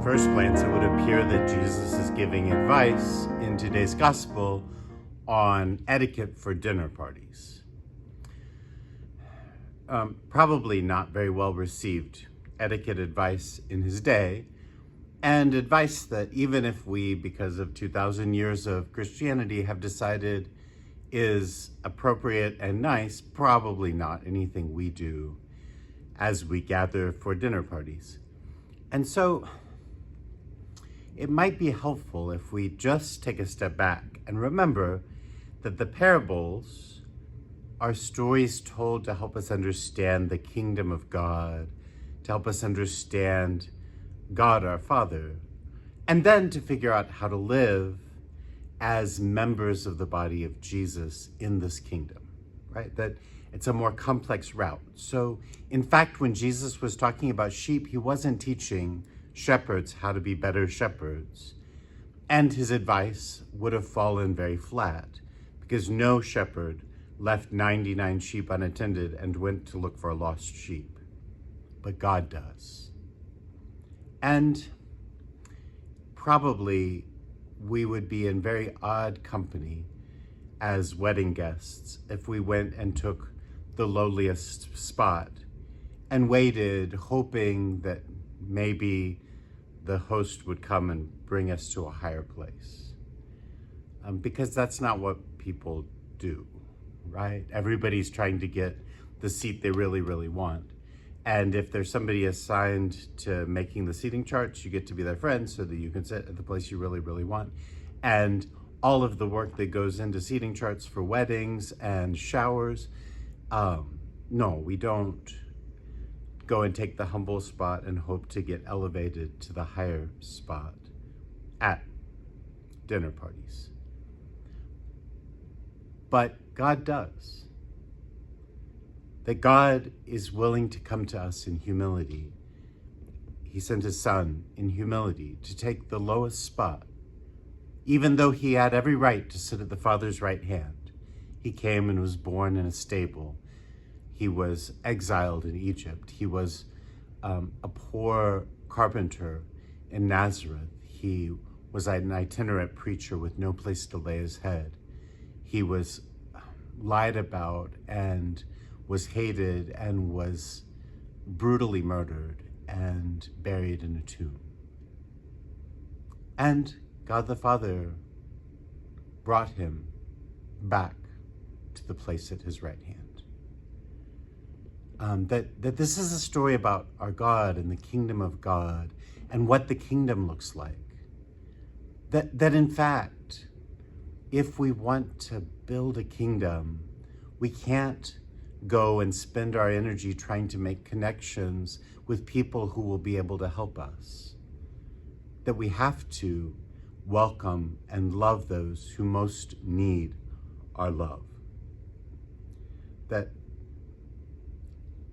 first glance, it would appear that Jesus is giving advice in today's gospel on etiquette for dinner parties. Probably not very well received etiquette advice in his day, and advice that even if we, because of 2,000 years of Christianity, have decided is appropriate and nice, probably not anything we do as we gather for dinner parties. And so it might be helpful if we just take a step back and remember that the parables are stories told to help us understand the kingdom of God, to help us understand God our Father, and then to figure out how to live as members of the body of Jesus in this kingdom, right? That it's a more complex route. So, in fact, when Jesus was talking about sheep, he wasn't teaching shepherds how to be better shepherds. And his advice would have fallen very flat because no shepherd left 99 sheep unattended and went to look for a lost sheep. But God does. And probably we would be in very odd company as wedding guests if we went and took the lowliest spot and waited, hoping that maybe the host would come and bring us to a higher place. Because that's not what people do, right? Everybody's trying to get the seat they really, really want. And if there's somebody assigned to making the seating charts, you get to be their friend so that you can sit at the place you really, really want. And all of the work that goes into seating charts for weddings and showers, no, we don't go and take the humble spot and hope to get elevated to the higher spot at dinner parties. But God does. That God is willing to come to us in humility. He sent his son in humility to take the lowest spot. Even though he had every right to sit at the Father's right hand, he came and was born in a stable. He was exiled in Egypt. He was a poor carpenter in Nazareth. He was an itinerant preacher with no place to lay his head. He was lied about and was hated and was brutally murdered and buried in a tomb. And God the Father brought him back to the place at his right hand. That this is a story about our God and the kingdom of God and what the kingdom looks like. That in fact, if we want to build a kingdom, we can't go and spend our energy trying to make connections with people who will be able to help us. That we have to welcome and love those who most need our love. That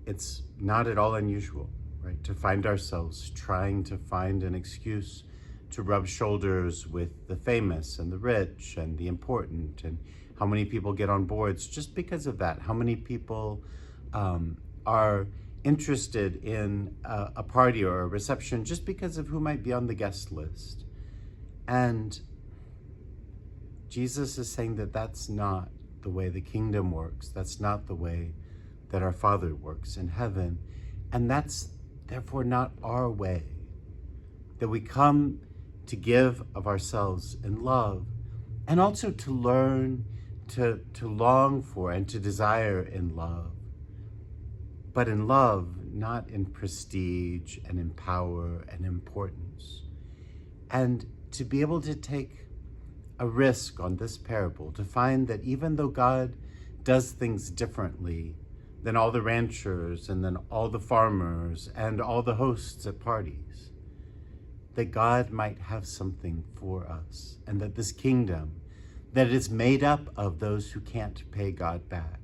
it's not at all unusual, right, to find ourselves trying to find an excuse to rub shoulders with the famous and the rich and the important, and how many people get on boards just because of that. How many people are interested in a party or a reception just because of who might be on the guest list. And Jesus is saying that that's not the way the kingdom works. That's not the way that our Father works in heaven. And that's therefore not our way. That we come to give of ourselves in love, and also to learn to long for and to desire in love. But in love, not in prestige and in power and importance. And to be able to take a risk on this parable, to find that even though God does things differently than all the ranchers and then all the farmers and all the hosts at parties, that God might have something for us, and that this kingdom, that is made up of those who can't pay God back,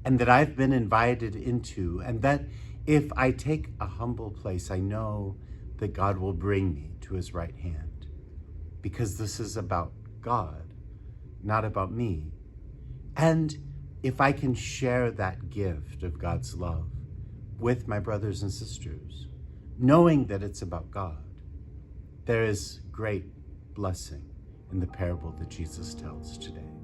and that I've been invited into, and that if I take a humble place, I know that God will bring me to his right hand, because this is about God, not about me. And if I can share that gift of God's love with my brothers and sisters, knowing that it's about God, There is great blessing in the parable that Jesus tells today.